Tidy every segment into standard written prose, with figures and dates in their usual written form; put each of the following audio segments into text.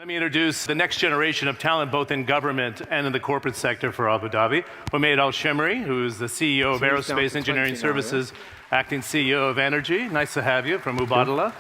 me introduce the next generation of talent, both in government and in the corporate sector for Abu Dhabi. Humaid Al-Shimri, who is the CEO of Aerospace Engineering Services, acting CEO of Energy. Nice to have you from Mubadala.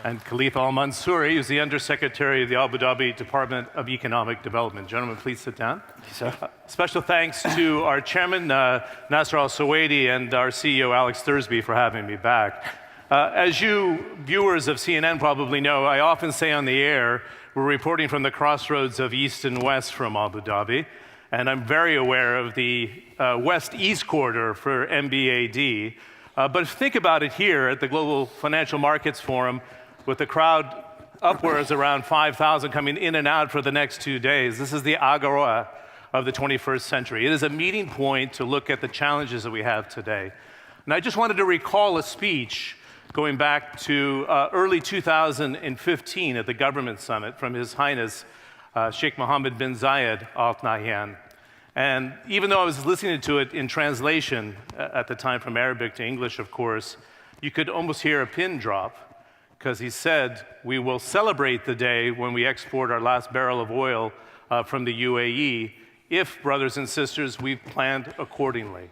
And Khalifa Al-Mansouri, who's the Undersecretary of the Abu Dhabi Department of Economic Development. Gentlemen, please sit down. Sir. Special thanks to our chairman, Nasser Al-Suwaidi, and our CEO, Alex Thursby, for having me back. As you viewers of CNN probably know, I often say on the air, we're reporting from the crossroads of East and West from Abu Dhabi, and I'm very aware of the West-East corridor for MBAD. But think about it here at the Global Financial Markets Forum, with the crowd upwards around 5,000 coming in and out for the next 2 days. This is the Agora of the 21st century. It is a meeting point to look at the challenges that we have today. And I just wanted to recall a speech going back to early 2015 at the government summit from His Highness Sheikh Mohammed bin Zayed Al Nahyan. And even though I was listening to it in translation at the time from Arabic to English, of course, you could almost hear a pin drop, because he said, we will celebrate the day when we export our last barrel of oil from the UAE if, brothers and sisters, we've planned accordingly.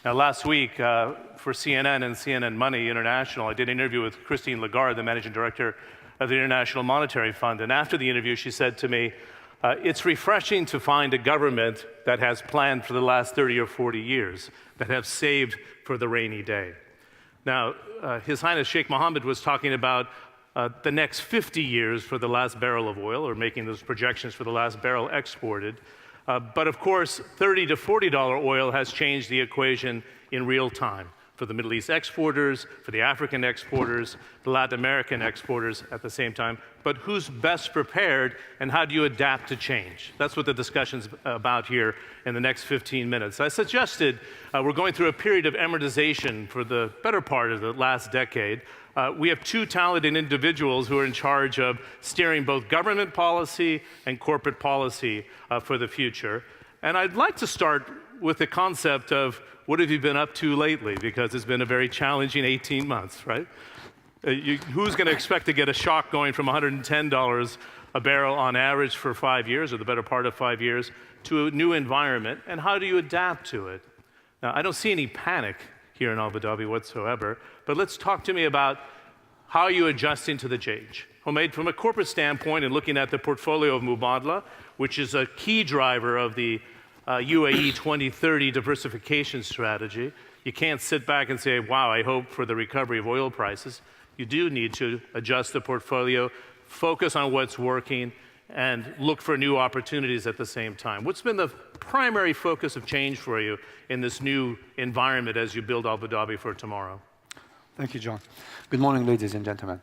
Now, last week, for CNN and CNN Money International, I did an interview with Christine Lagarde, the managing director of the International Monetary Fund. And after the interview, she said to me, it's refreshing to find a government that has planned for the last 30 or 40 years, that have saved for the rainy day. Now, His Highness Sheikh Mohammed was talking about the next 50 years for the last barrel of oil, or making those projections for the last barrel exported. But of course, $30 to $40 oil has changed the equation in real time for the Middle East exporters, for the African exporters, the Latin American exporters at the same time. But who's best prepared, and how do you adapt to change? That's what the discussion's about here in the next 15 minutes. I suggested we're going through a period of amortization for the better part of the last decade. We have two talented individuals who are in charge of steering both government policy and corporate policy for the future. And I'd like to start with the concept of what have you been up to lately? Because it's been a very challenging 18 months, right? Who's going to expect to get a shock going from $110 a barrel on average for 5 years, or the better part of 5 years, to a new environment, and how do you adapt to it? Now, I don't see any panic here in Abu Dhabi whatsoever, but let's talk to me about how are you adjusting to the change? Humaid, from a corporate standpoint and looking at the portfolio of Mubadala, which is a key driver of the UAE 2030 diversification strategy, you can't sit back and say, wow, I hope for the recovery of oil prices. You do need to adjust the portfolio, focus on what's working, and look for new opportunities at the same time. What's been the primary focus of change for you in this new environment as you build Abu Dhabi for tomorrow? Thank you, John. Good morning, ladies and gentlemen.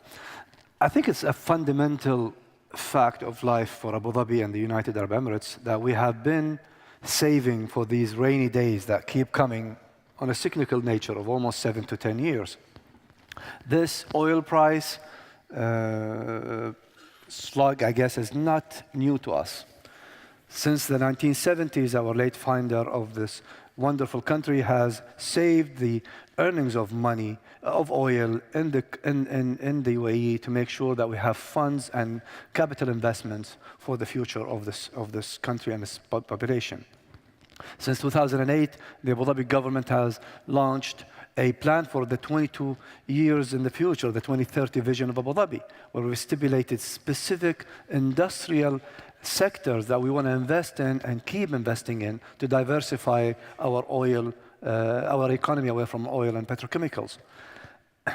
I think it's a fundamental fact of life for Abu Dhabi and the United Arab Emirates that we have been saving for these rainy days that keep coming on a cyclical nature of almost 7 to 10 years. This oil price slug, I guess, is not new to us. Since the 1970s, our late founder of this wonderful country has saved the earnings of money, of oil in the UAE to make sure that we have funds and capital investments for the future of this country and its population. Since 2008, the Abu Dhabi government has launched a plan for the 22 years in the future, the 2030 vision of Abu Dhabi, where we stipulated specific industrial sectors that we want to invest in and keep investing in to diversify our economy away from oil and petrochemicals.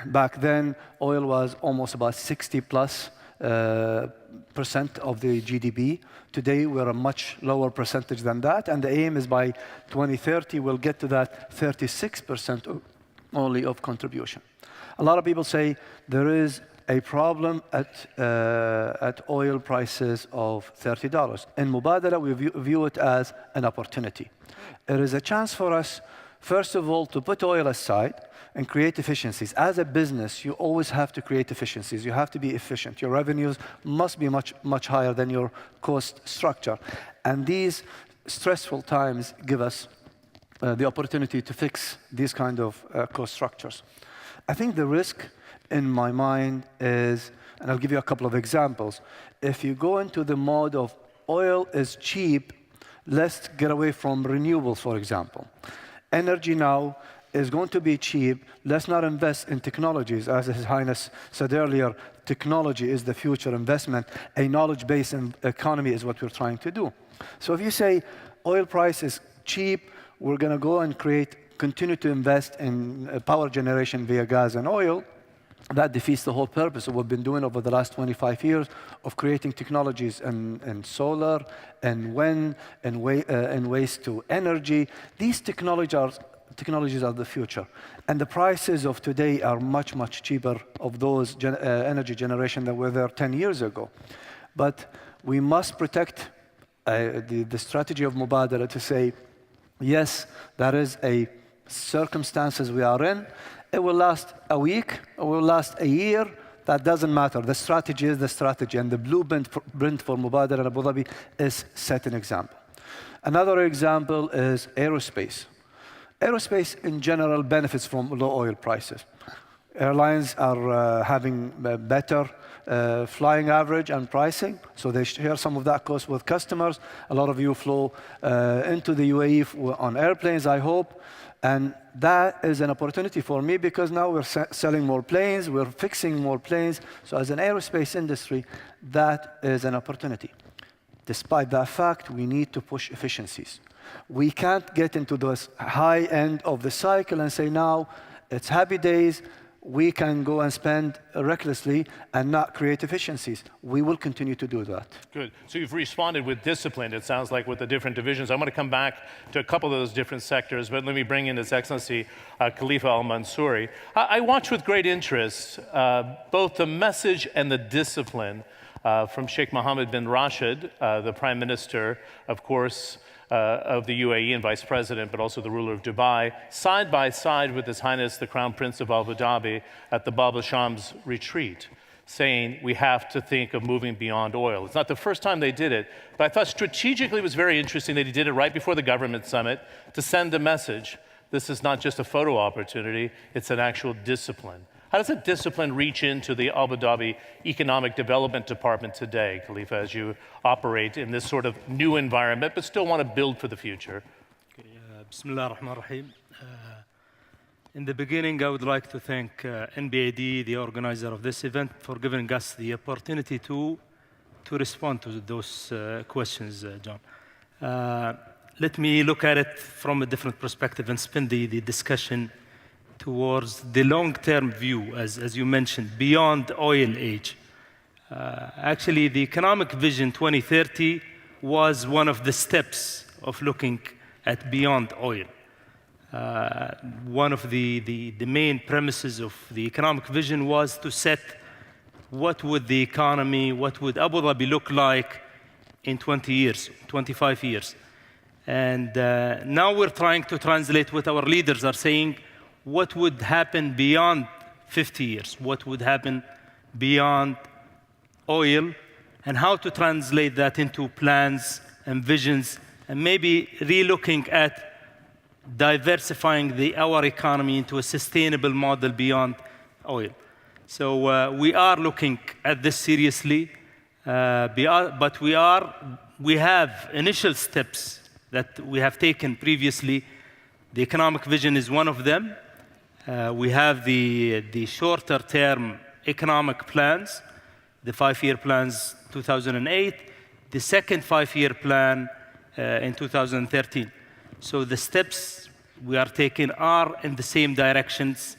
Back then, oil was almost about 60+ % of the GDP. Today, we're a much lower percentage than that, and the aim is by 2030, we'll get to that 36% only of contribution. A lot of people say there is a problem at oil prices of $30. In Mubadala, we view it as an opportunity. It is a chance for us, first of all, to put oil aside and create efficiencies. As a business, you always have to create efficiencies. You have to be efficient. Your revenues must be much higher than your cost structure. And these stressful times give us the opportunity to fix these kind of cost structures. I think the risk in my mind is, And I'll give you a couple of examples. If you go into the mode of oil is cheap, let's get away from renewables, for example. Energy now is going to be cheap. Let's not invest in technologies. As His Highness said earlier, technology is the future investment. A knowledge-based economy is what we're trying to do. So if you say oil price is cheap, we're going to go and continue to invest in power generation via gas and oil, that defeats the whole purpose of what we've been doing over the last 25 years of creating technologies in solar and wind and waste to energy. These technologies are the future. And the prices of today are much, much cheaper of those energy generation that were there 10 years ago. But we must protect the strategy of Mubadala to say, yes, that is a circumstances we are in. It will last a week, it will last a year. That doesn't matter. The strategy is the strategy, and the blueprint for Mubadala and Abu Dhabi is set an example. Another example is aerospace. Aerospace in general benefits from low oil prices. Airlines are having better flying average and pricing, so they share some of that cost with customers. A lot of you flew into the UAE on airplanes, I hope. And that is an opportunity for me because now we're selling more planes, we're fixing more planes. So as an aerospace industry, that is an opportunity. Despite that fact, we need to push efficiencies. We can't get into this high end of the cycle and say now it's happy days, we can go and spend recklessly and not create efficiencies. We will continue to do that. Good. So you've responded with discipline, it sounds like, with the different divisions. I'm going to come back to a couple of those different sectors, but let me bring in His Excellency Khalifa Al-Mansouri. I watch with great interest both the message and the discipline from Sheikh Mohammed bin Rashid, the Prime Minister, of course, of the UAE and Vice President, but also the ruler of Dubai, side by side with His Highness the Crown Prince of Abu Dhabi at the Bab al-Sham's retreat, saying we have to think of moving beyond oil. It's not the first time they did it, but I thought strategically it was very interesting that he did it right before the government summit to send a message. This is not just a photo opportunity, it's an actual discipline. How does that discipline reach into the Abu Dhabi Economic Development Department today, Khalifa, as you operate in this sort of new environment, but still want to build for the future? Bismillah ar-Rahman ar-Rahim. In the beginning, I would like to thank NBAD, the organizer of this event, for giving us the opportunity to respond to those questions, John. Let me look at it from a different perspective and spin the discussion towards the long-term view, as you mentioned, beyond oil age. Actually, the Economic Vision 2030 was one of the steps of looking at beyond oil. One of the main premises of the Economic Vision was to set what would the economy, what would Abu Dhabi look like in 20 years, 25 years. And now we're trying to translate what our leaders are saying. What would happen beyond 50 years? What would happen beyond oil? And how to translate that into plans and visions, and maybe relooking at diversifying our economy into a sustainable model beyond oil. So we are looking at this seriously, but we have initial steps that we have taken previously. The Economic Vision is one of them. We have the shorter term economic plans, the 5-year plans 2008, the second 5-year plan in 2013. So the steps we are taking are in the same directions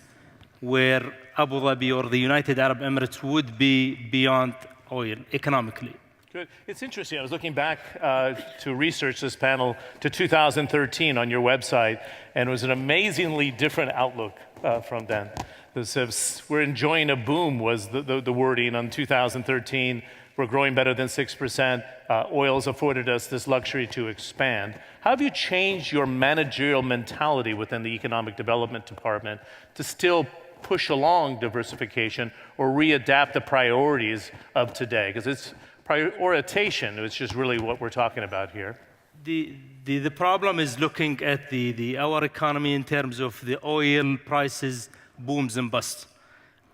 where Abu Dhabi or the United Arab Emirates would be beyond oil economically. Good. It's interesting. I was looking back to research this panel to 2013 on your website, and it was an amazingly different outlook from then. We're enjoying a boom was the wording on 2013. We're growing better than 6%. Oil's afforded us this luxury to expand. How have you changed your managerial mentality within the Economic Development Department to still push along diversification or readapt the priorities of today? Because it's prioritization, which is really what we're talking about here. The problem is looking at our economy in terms of the oil prices booms and busts.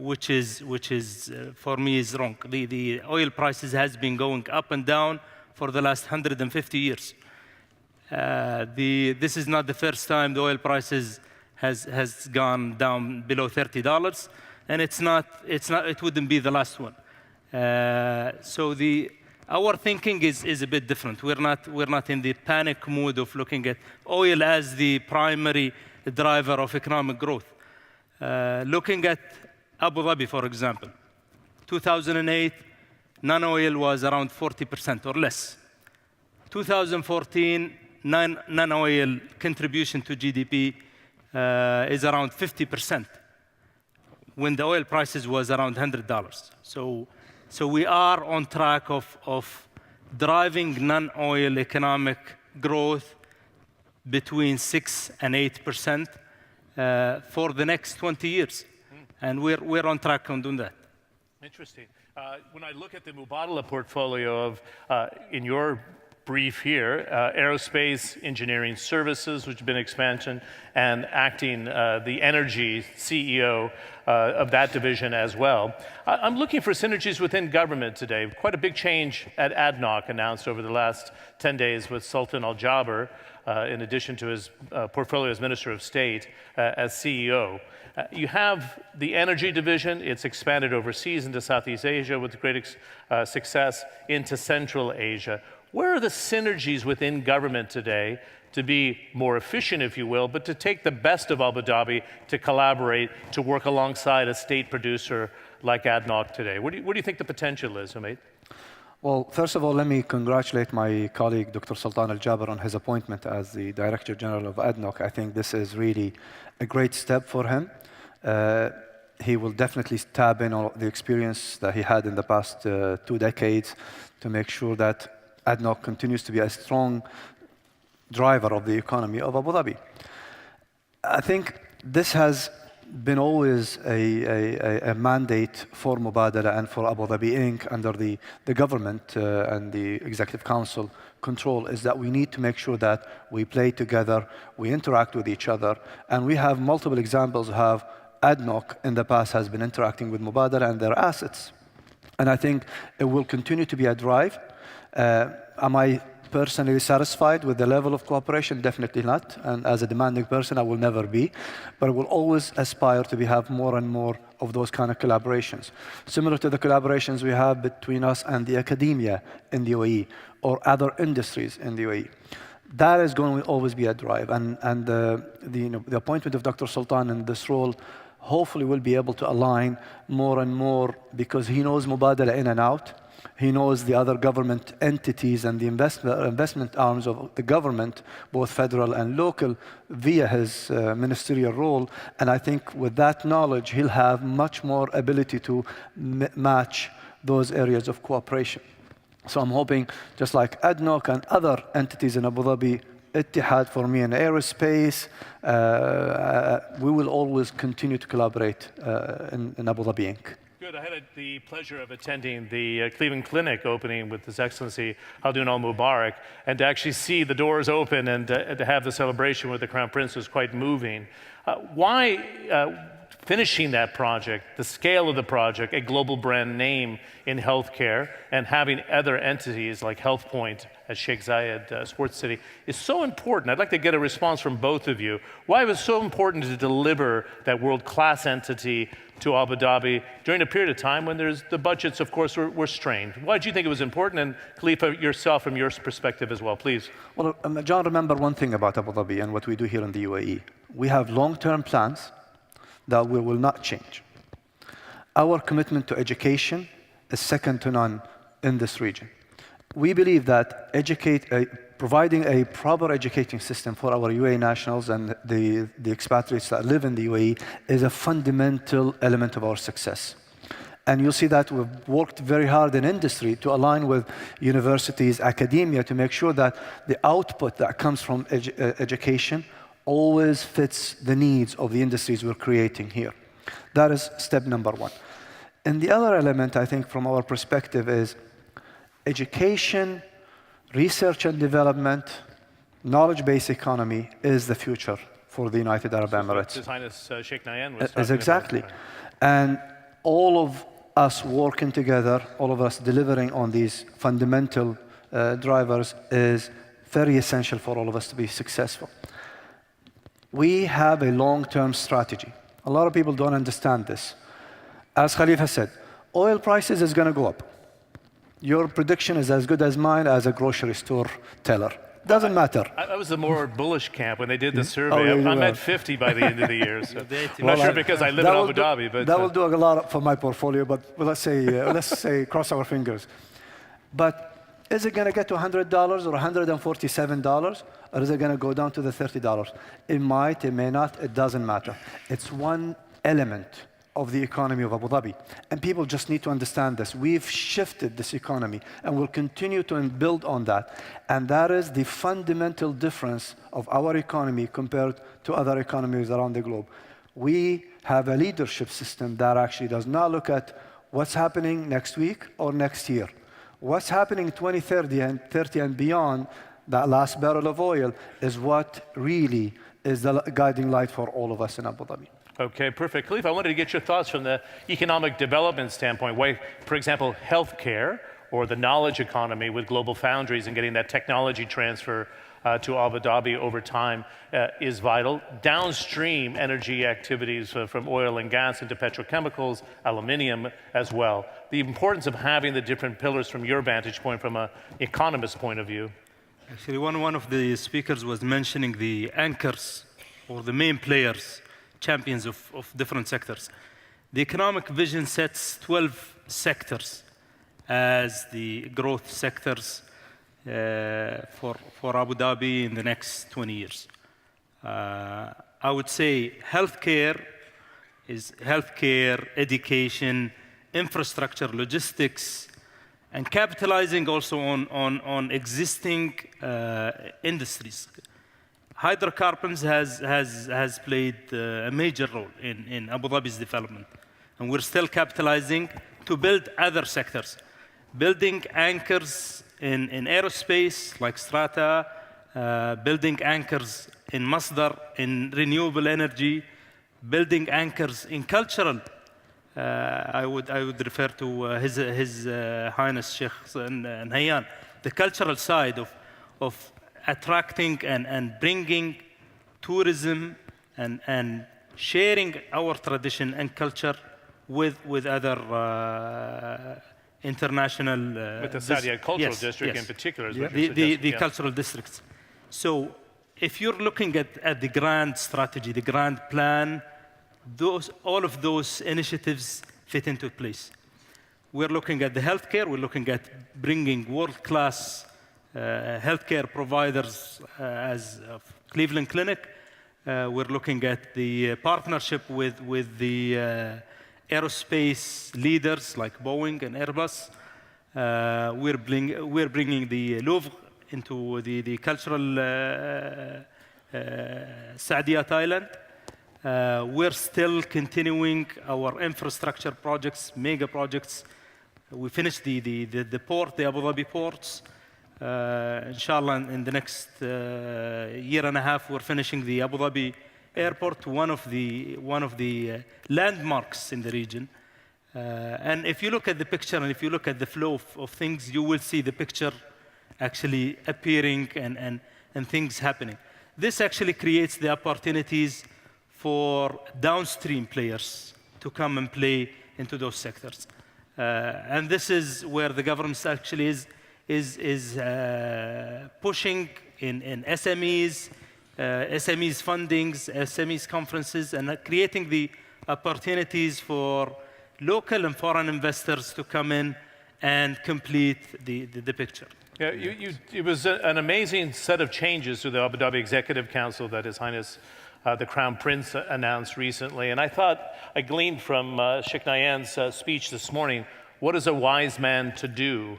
which is for me is wrong. The oil prices has been going up and down for the last 150 years. This is not the first time the oil prices has gone down below $30, and it wouldn't be the last one. So our thinking is a bit different. We're not in the panic mood of looking at oil as the primary driver of economic growth. Looking at Abu Dhabi, for example, 2008, non-oil was around 40% or less. 2014, non-oil contribution to GDP is around 50%, when the oil prices was around $100. So we are on track of driving non-oil economic growth between 6 and 8% for the next 20 years. And we're on track on doing that. Interesting. When I look at the Mubadala portfolio of, in your brief here, aerospace, engineering services, which have been expansion, and acting the energy CEO of that division as well. I'm looking for synergies within government today. Quite a big change at ADNOC announced over the last 10 days with Sultan Al Jaber, in addition to his portfolio as Minister of State, as CEO. You have the energy division. It's expanded overseas into Southeast Asia with great success, into Central Asia. Where are the synergies within government today to be more efficient, if you will, but to take the best of Abu Dhabi to collaborate, to work alongside a state producer like ADNOC today? What do you think the potential is, Humaid? Well, first of all, let me congratulate my colleague, Dr. Sultan Al Jaber, on his appointment as the Director General of ADNOC. I think this is really a great step for him. He will definitely tap in on the experience that he had in the past 2 decades to make sure that ADNOC continues to be a strong driver of the economy of Abu Dhabi. I think this has been always a mandate for Mubadala and for Abu Dhabi Inc. under the government and the Executive Council control, is that we need to make sure that we play together, we interact with each other, and we have multiple examples of how ADNOC in the past has been interacting with Mubadala and their assets. And I think it will continue to be a drive. Am I personally satisfied with the level of cooperation? Definitely not. And as a demanding person, I will never be. But I will always aspire to have more and more of those kind of collaborations. Similar to the collaborations we have between us and the academia in the UAE or other industries in the UAE. That is going to always be a drive. And the appointment of Dr. Sultan in this role hopefully will be able to align more and more, because he knows Mubadala in and out. He knows the other government entities and the investment arms of the government, both federal and local, via his ministerial role. And I think with that knowledge, he'll have much more ability to match those areas of cooperation. So I'm hoping, just like ADNOC and other entities in Abu Dhabi, Ittihad for me in aerospace, we will always continue to collaborate in Abu Dhabi Inc. Good. I had the pleasure of attending the Cleveland Clinic opening with His Excellency Khaldoon Al Mubarak, and to actually see the doors open and to have the celebration with the Crown Prince was quite moving. Why finishing that project, the scale of the project, a global brand name in healthcare, and having other entities like HealthPoint at Sheikh Zayed Sports City is so important? I'd like to get a response from both of you. Why was it so important to deliver that world-class entity to Abu Dhabi during a period of time when the budgets, of course, were strained? Why did you think it was important? And Khalifa, yourself, from your perspective as well, please. Well, John, remember one thing about Abu Dhabi and what we do here in the UAE. We have long-term plans that we will not change. Our commitment to education is second to none in this region. We believe that providing a proper educating system for our UAE nationals and the expatriates that live in the UAE is a fundamental element of our success. And you'll see that we've worked very hard in industry to align with universities, academia, to make sure that the output that comes from education always fits the needs of the industries we're creating here. That is step number one. And the other element, I think, from our perspective is education, research and development, knowledge-based economy is the future for the United Arab Emirates. His Highness Sheikh Nahyan was talking exactly. About. And all of us working together, all of us delivering on these fundamental drivers is very essential for all of us to be successful. We have a long-term strategy. A lot of people don't understand this. As Khalifa said, oil prices is going to go up. Your prediction is as good as mine as a grocery store teller. Doesn't matter. I was the more bullish camp when they did the survey. Oh, yeah, I'm at 50 by the end of the year. So. I'm not sure because I live in Abu Dhabi. But, that will do a lot for my portfolio, but let's say cross our fingers. But is it going to get to $100 or $147, or is it going to go down to the $30? It might, it may not, it doesn't matter. It's one element of the economy of Abu Dhabi. And people just need to understand this. We've shifted this economy and will continue to build on that. And that is the fundamental difference of our economy compared to other economies around the globe. We have a leadership system that actually does not look at what's happening next week or next year. What's happening in 2030 and 30 and beyond, that last barrel of oil, is what really is the guiding light for all of us in Abu Dhabi. Okay, perfect. Khalifa, I wanted to get your thoughts from the economic development standpoint. Why, for example, healthcare or the knowledge economy with global foundries and getting that technology transfer to Abu Dhabi over time is vital. Downstream energy activities from oil and gas into petrochemicals, aluminium as well. The importance of having the different pillars from your vantage point, from an economist's point of view. Actually, one of the speakers was mentioning the anchors or the main players, champions of different sectors. The economic vision sets 12 sectors as the growth sectors for Abu Dhabi in the next 20 years. I would say healthcare, education, infrastructure, logistics, and capitalizing also on existing industries. Hydrocarbons has played a major role in Abu Dhabi's development. And we're still capitalizing to build other sectors. Building anchors in aerospace, like Strata, building anchors in Masdar, in renewable energy, building anchors in cultural. I would refer to His Highness Sheikh Nahyan, the cultural side of attracting and bringing tourism and sharing our tradition and culture with other international... with the Sadia Cultural District in particular. Is what you're the cultural districts. So if you're looking at the grand strategy, the grand plan, all of those initiatives fit into place. We're looking at the healthcare, we're looking at bringing world-class healthcare providers as Cleveland Clinic. We're looking at the partnership with the aerospace leaders like Boeing and Airbus. We're bringing the Louvre into the cultural Saadiyat Island. We're still continuing our infrastructure projects, mega projects. We finished the port, the Abu Dhabi ports. Inshallah, in the next year and a half, we're finishing the Abu Dhabi airport, one of the landmarks in the region. And if you look at the picture and if you look at the flow of things, you will see the picture actually appearing and things happening. This actually creates the opportunities for downstream players to come and play into those sectors. And this is where the government actually is pushing in SMEs, SMEs fundings, SMEs conferences, and creating the opportunities for local and foreign investors to come in and complete the picture. Yeah, it was an amazing set of changes to the Abu Dhabi Executive Council that His Highness the Crown Prince announced recently. And I thought, I gleaned from Sheikh Nahyan's speech this morning, what is a wise man to do?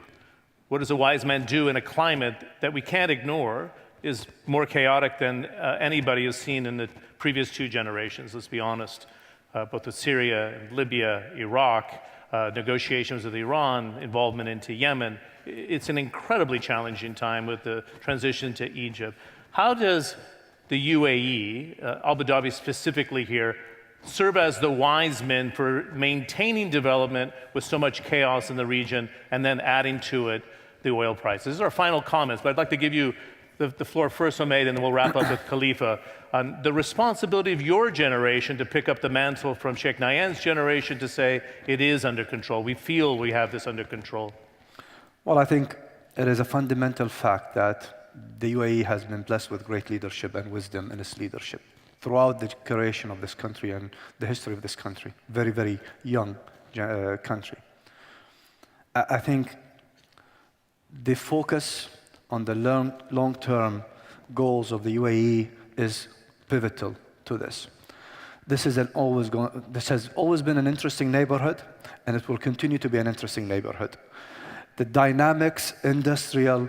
What does a wise man do in a climate that we can't ignore is more chaotic than anybody has seen in the previous two generations, let's be honest. Both with Syria, Libya, Iraq, negotiations with Iran, involvement into Yemen. It's an incredibly challenging time with the transition to Egypt. How does the UAE, Abu Dhabi specifically here, serve as the wise men for maintaining development with so much chaos in the region and then adding to it the oil prices. These are our final comments, but I'd like to give you the floor first, Omid, and then we'll wrap up with Khalifa. On the responsibility of your generation to pick up the mantle from Sheikh Nayan's generation to say it is under control. We feel we have this under control. Well, I think it is a fundamental fact that the UAE has been blessed with great leadership and wisdom in its leadership throughout the creation of this country and the history of this country. Very, very young country. I think the focus on the long-term goals of the UAE is pivotal to this. This has always been an interesting neighborhood, and it will continue to be an interesting neighborhood. The dynamics, industrial,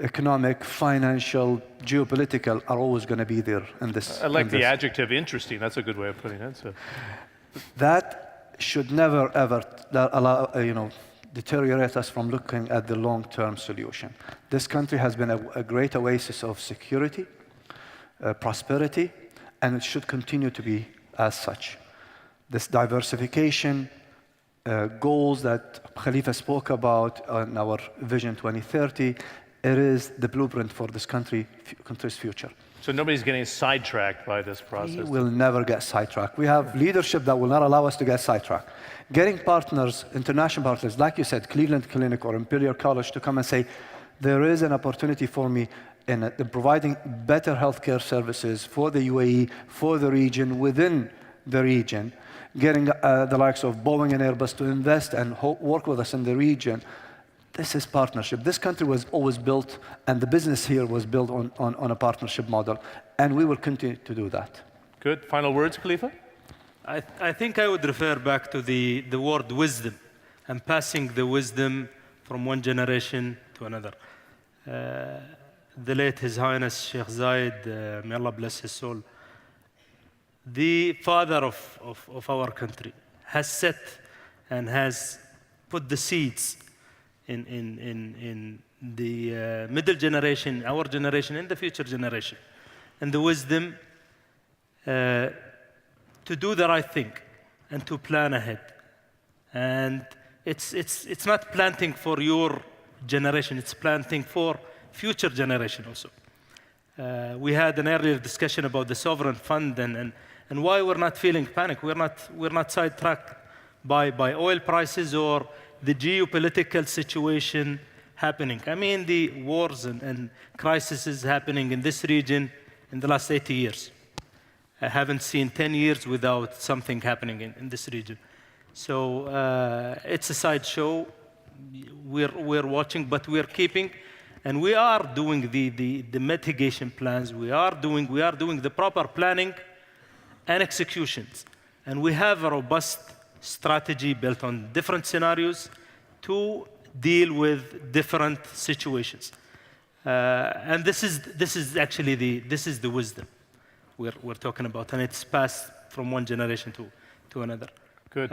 economic, financial, geopolitical are always going to be there in this. I like the adjective interesting. That's a good way of putting it. So. That should never, ever allow, deteriorate us from looking at the long-term solution. This country has been a great oasis of security, prosperity, and it should continue to be as such. This diversification, goals that Khalifa spoke about in our Vision 2030, it is the blueprint for this country's future. So nobody's getting sidetracked by this process? We will never get sidetracked. We have leadership that will not allow us to get sidetracked. Getting partners, international partners, like you said, Cleveland Clinic or Imperial College to come and say, there is an opportunity for me in providing better healthcare services for the UAE, for the region, within the region, getting the likes of Boeing and Airbus to invest and work with us in the region. This is partnership. This country was always built, and the business here was built on a partnership model, and we will continue to do that. Good. Final words, Khalifa? I think I would refer back to the word wisdom and passing the wisdom from one generation to another. The late His Highness Sheikh Zayed, may Allah bless his soul, the father of our country, has set and has put the seeds in the middle generation, our generation, and the future generation, and the wisdom to do the right thing and to plan ahead. And it's not planting for your generation, it's planting for future generation also. We had an earlier discussion about the sovereign fund and why we're not feeling panic. We're not sidetracked by oil prices or the geopolitical situation happening. I mean, the wars and crises happening in this region in the last 80 years. I haven't seen 10 years without something happening in this region. So it's a sideshow. We're watching, but we're keeping, and we are doing the mitigation plans. We are doing the proper planning and executions. And we have a robust strategy built on different scenarios to deal with different situations. And this is actually the wisdom we're talking about, and it's passed from one generation to another. Good.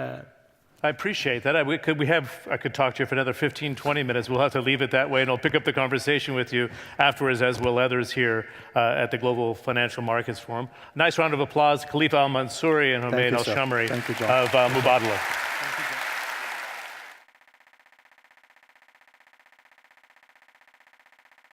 I appreciate that. I could talk to you for another 15, 20 minutes. We'll have to leave it that way, and I'll pick up the conversation with you afterwards, as will others here at the Global Financial Markets Forum. Nice round of applause, Khalifa Al Mansouri and Omid Al Shamri of Mubadala.